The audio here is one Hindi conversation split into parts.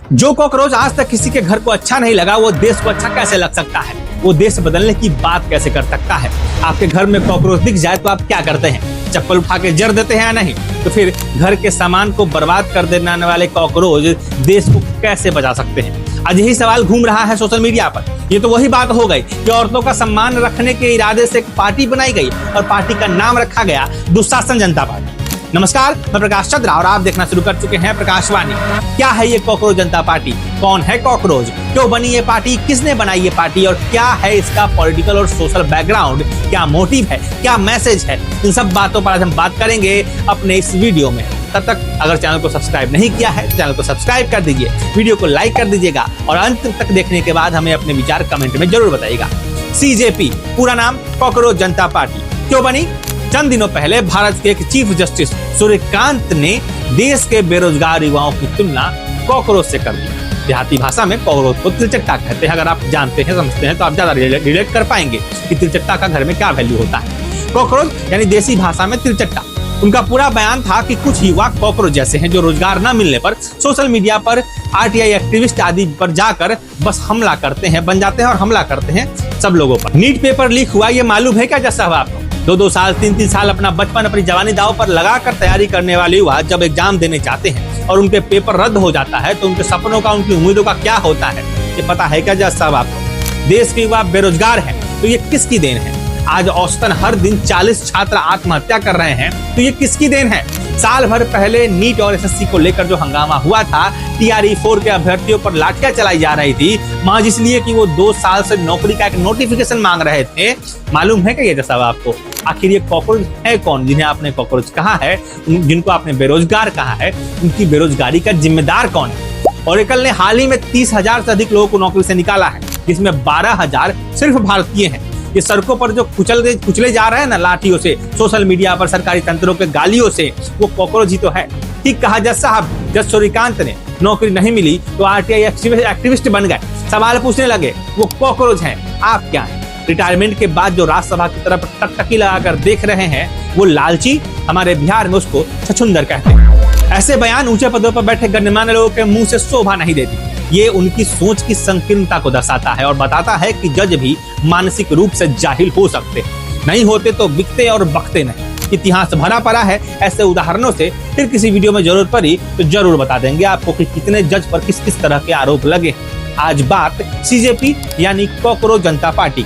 जो कॉकरोच आज तक किसी के घर को अच्छा नहीं लगा, वो देश को अच्छा कैसे लग सकता है? वो देश बदलने की बात कैसे कर सकता है? आपके घर में कॉकरोच दिख जाए तो आप क्या करते हैं? चप्पल उठा के जड़ देते हैं या नहीं? तो फिर घर के सामान को बर्बाद कर देने वाले कॉकरोच देश को कैसे बचा सकते हैं? आज यही सवाल घूम रहा है सोशल मीडिया पर। ये तो वही बात हो गई कि औरतों का सम्मान रखने के इरादे से एक पार्टी बनाई गई और पार्टी का नाम रखा गया दुशासन जनता पार्टी। नमस्कार, मैं प्रकाश चंद्रा और आप देखना शुरू कर चुके हैं प्रकाशवाणी। क्या है ये कॉकरोच जनता पार्टी? कौन है कॉकरोच? क्यों बनी ये पार्टी? किसने बनाई ये पार्टी? और क्या है इसका पॉलिटिकल और सोशल बैकग्राउंड? क्या मोटिव है? क्या मैसेज है? इन सब बातों पर आज हम बात करेंगे अपने इस वीडियो में। तब तक अगर चैनल को सब्सक्राइब नहीं किया है तो चैनल को सब्सक्राइब कर दीजिए, वीडियो को लाइक कर दीजिएगा और अंत तक देखने के बाद हमें अपने विचार कमेंट में जरूर बताइएगा। सीजेपी, पूरा नाम कॉकरोच जनता पार्टी, क्यों बनी? चंद दिनों पहले भारत के एक चीफ जस्टिस सूर्यकांत ने देश के बेरोजगार युवाओं की तुलना कॉकरोच से कर दी। देहाती भाषा में कॉकरोच को तिलचट्टा कहते हैं। अगर आप जानते हैं, समझते हैं तो आप ज्यादा रिलेट कर पाएंगे कि तिलचट्टा का घर में क्या वैल्यू होता है। कॉकरोच यानी देसी भाषा में तिलचट्टा। उनका पूरा बयान था कि कुछ युवा कॉकरोच जैसे हैं जो रोजगार न मिलने पर सोशल मीडिया पर आरटीआई एक्टिविस्ट आदि पर जाकर बस हमला करते हैं, बन जाते हैं और हमला करते हैं सब लोगों पर। नीट पेपर लीक हुआ, ये मालूम है क्या जज साहब आपको? 2-2 साल 3-3 साल अपना बचपन, अपनी जवानी दांव पर लगाकर तैयारी करने वाले युवा जब एग्जाम देने चाहते हैं और उनके पेपर रद्द हो जाता है तो उनके सपनों का, उनकी उम्मीदों का क्या होता है, ये पता है क्या जज साहब आपको? देश के युवा बेरोजगार हैं तो ये किसकी देन है? आज औसतन हर दिन 40 छात्र आत्महत्या कर रहे हैं तो ये किसकी देन है? साल भर पहले नीट और एसएससी को लेकर जो हंगामा हुआ था, टीआरई 4 के अभ्यर्थियों पर लाठियां चलाई जा रही थी महज इसलिए कि वो 2 साल से नौकरी का एक नोटिफिकेशन मांग रहे थे। मालूम है क्या ये सब आपको? आखिर ये कॉकरोच है कौन जिन्हें आपने कॉकरोच कहा है, जिनको आपने बेरोजगार कहा है? उनकी बेरोजगारी का जिम्मेदार कौन है? ओरेकल ने हाल ही में 30,000 से अधिक लोगों को नौकरी से निकाला है, जिसमें 12,000 सिर्फ भारतीय हैं। ये सड़कों पर जो कुचले जा रहे हैं ना लाठियों से, सोशल मीडिया पर सरकारी तंत्रों के गालियों से, वो कॉकरोच ही तो है। ठीक कहा जज साहब। जज सूर्यकांत ने नौकरी नहीं मिली तो आरटीआई एक्टिविस्ट बन गए, सवाल पूछने लगे। वो कॉकरोच हैं, आप क्या हैं? रिटायरमेंट के बाद जो राज्यसभा की तरफ टकटकी लगाकर देख रहे हैं, वो लालची, हमारे बिहार में उसको छछुंदर कहते हैं। ऐसे बयान ऊंचे पदों पर बैठे गणमान्य लोगों के मुंह से शोभा नहीं देती। ये उनकी सोच की संकीर्णता को दर्शाता है और बताता है कि जज भी मानसिक रूप से जाहिल हो सकते हैं। नहीं होते तो बिकते और बकते नहीं। इतिहास भरा पड़ा है ऐसे उदाहरणों से। फिर किसी वीडियो में जरूरत पड़ी तो जरूर बता देंगे आपको कि कितने जज पर किस किस तरह के आरोप लगे। आज बात सीजेपी यानी कॉकरोच जनता पार्टी।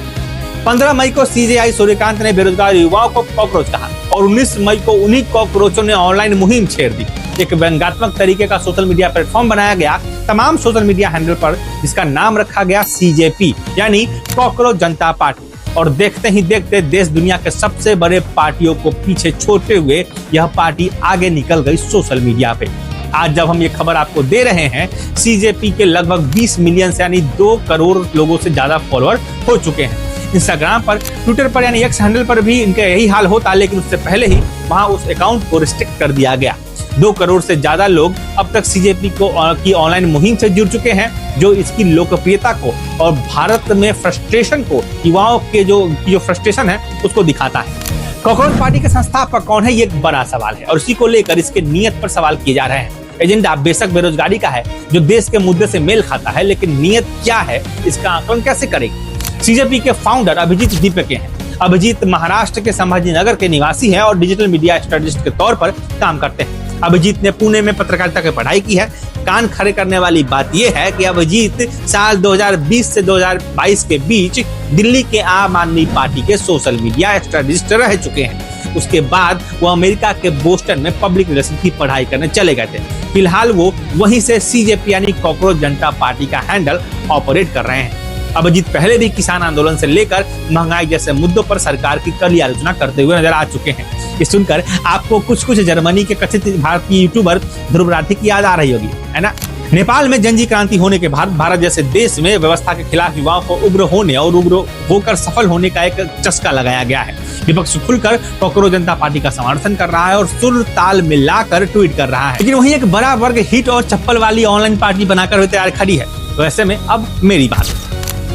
15 मई को सीजेआई सूर्यकांत ने बेरोजगार युवाओं को कॉकरोच कहा और 19 मई को उन्हीं कॉकरोचों ने ऑनलाइन मुहिम छेड़ दी। एक व्यंग्यात्मक तरीके का सोशल मीडिया प्लेटफॉर्म बनाया गया तमाम सोशल मीडिया हैंडल पर, जिसका नाम रखा गया सीजेपी यानी कॉकरोच जनता पार्टी। और देखते ही देखते देश दुनिया के सबसे बड़े पार्टियों को पीछे छोड़ते हुए यह पार्टी आगे निकल गई सोशल मीडिया पे। आज जब हम ये खबर आपको दे रहे हैं, सीजेपी के लगभग 20 मिलियन से यानी 2 करोड़ लोगों से ज्यादा फॉलोअर हो चुके हैं। इंस्टाग्राम पर, ट्विटर पर यानी एक्स हैंडल पर भी इनका यही हाल होता, लेकिन उससे पहले ही वहां उस अकाउंट को रिस्ट्रिक्ट कर दिया गया। 2 करोड़ से ज्यादा लोग अब तक सीजेपी की ऑनलाइन मुहिम से जुड़ चुके हैं, जो इसकी लोकप्रियता को और भारत में फ्रस्ट्रेशन को, युवाओं के जो फ्रस्ट्रेशन है उसको दिखाता है। कॉकरोच पार्टी के संस्थापक कौन है, ये एक बड़ा सवाल है और इसी को लेकर इसके नियत पर सवाल किए जा रहे हैं। एजेंडा बेशक बेरोजगारी का है जो देश के मुद्दे से मेल खाता है, लेकिन नियत क्या है, इसका आकलन कैसे करेगी? सीजेपी के फाउंडर अभिजीत दीपके हैं। अभिजीत महाराष्ट्र के संभाजीनगर के निवासी हैं और डिजिटल मीडिया स्ट्रेटेजिस्ट के तौर पर काम करते हैं। अभिजीत ने पुणे में पत्रकारिता की पढ़ाई की है। कान खड़े करने वाली बात यह है कि अभिजीत साल 2020 से 2022 के बीच दिल्ली के आम आदमी पार्टी के सोशल मीडिया स्ट्रेटेजिस्ट रह चुके हैं। उसके बाद वो अमेरिका के बोस्टन में पब्लिक रिलेशन की पढ़ाई करने चले गए थे। फिलहाल वो वहीं से सीजेपी यानी कॉकरोच जनता पार्टी का हैंडल ऑपरेट कर रहे हैं। अभिजीत पहले भी किसान आंदोलन से लेकर महंगाई जैसे मुद्दों पर सरकार की कड़ी आलोचना करते हुए नजर आ चुके हैं। ये सुनकर आपको कुछ जर्मनी के कथित भारतीय यूट्यूबर ध्रुव राठी की याद आ रही होगी, है ना? नेपाल में जनजी क्रांति होने के बाद भारत जैसे देश में व्यवस्था के खिलाफ युवाओं को उग्र होने और उग्र होकर सफल होने का एक चस्का लगाया गया है। विपक्ष खुलकर कॉकरोच जनता पार्टी का समर्थन कर रहा है और सुर ताल मिलाकर ट्वीट कर रहा है, लेकिन वहीं एक बड़ा वर्ग हिट और चप्पल वाली ऑनलाइन पार्टी बनाकर तैयार खड़ी है। तो ऐसे में अब मेरी बात,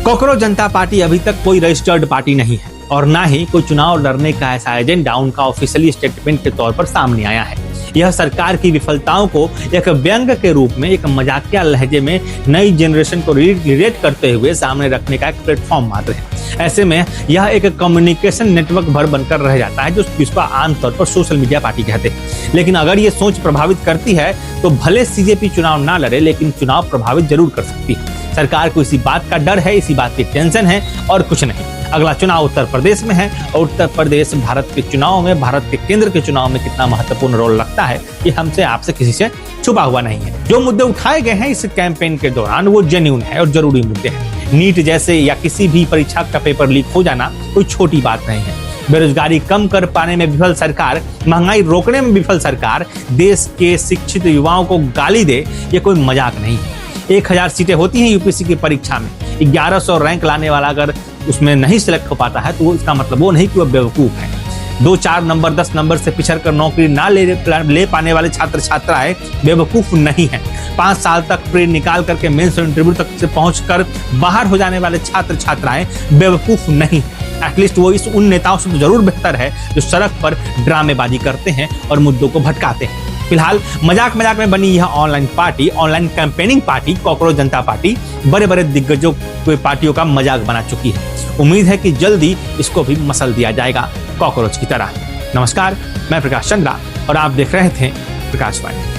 कॉकरोच जनता पार्टी अभी तक कोई रजिस्टर्ड पार्टी नहीं है और ना ही कोई चुनाव लड़ने का ऐसा एजेंडा उनका ऑफिशियली स्टेटमेंट के तौर पर सामने आया है। यह सरकार की विफलताओं को एक व्यंग के रूप में, एक मजाकिया लहजे में नई जनरेशन को रिलेट करते हुए सामने रखने का एक प्लेटफॉर्म मात्र है। ऐसे में यह एक कम्युनिकेशन नेटवर्क भर बनकर रह जाता है, जिसको आमतौर पर सोशल मीडिया पार्टी कहते हैं। लेकिन अगर ये सोच प्रभावित करती है तो भले सीजेपी चुनाव ना लड़े, लेकिन चुनाव प्रभावित जरूर कर सकती है। सरकार को इसी बात का डर है, इसी बात की टेंशन है और कुछ नहीं। अगला चुनाव उत्तर प्रदेश में है और उत्तर प्रदेश भारत के चुनाव में, भारत के केंद्र के चुनाव में कितना महत्वपूर्ण रोल रखता है, ये हमसे आपसे किसी से छुपा हुआ नहीं है। जो मुद्दे उठाए गए हैं इस कैंपेन के दौरान वो जेन्युइन है और जरूरी मुद्दे हैं। नीट जैसे या किसी भी परीक्षा का पेपर लीक हो जाना कोई छोटी बात नहीं है। बेरोजगारी कम कर पाने में विफल सरकार, महंगाई रोकने में विफल सरकार, देश के शिक्षित युवाओं को गाली दे, ये कोई मजाक नहीं है। 1000 सीटें होती हैं यूपीएससी की परीक्षा में, 1100 रैंक लाने वाला अगर उसमें नहीं सिलेक्ट हो पाता है तो इसका मतलब वो नहीं कि वो बेवकूफ है। 2-4 नंबर 10 नंबर से पिछड़ कर नौकरी ना ले पाने वाले छात्र छात्राएं बेवकूफ नहीं है। 5 साल तक प्री निकाल करके मेंस और इंटरव्यू तक से पहुंचकर बाहर हो जाने वाले छात्र छात्राएं बेवकूफ नहीं है। एटलीस्ट वो उन नेताओं से तो जरूर बेहतर है जो सड़क पर ड्रामेबाजी करते हैं और मुद्दों को भटकाते हैं। फिलहाल मजाक में बनी यह online party, online campaigning party cockroach जनता पार्टी बड़े बड़े दिग्गजों की पार्टियों का मजाक बना चुकी है। उम्मीद है कि जल्दी इसको भी मसल दिया जाएगा कॉकरोच की तरह। नमस्कार, मैं प्रकाश चंद्रा और आप देख रहे थे प्रकाश वाणी।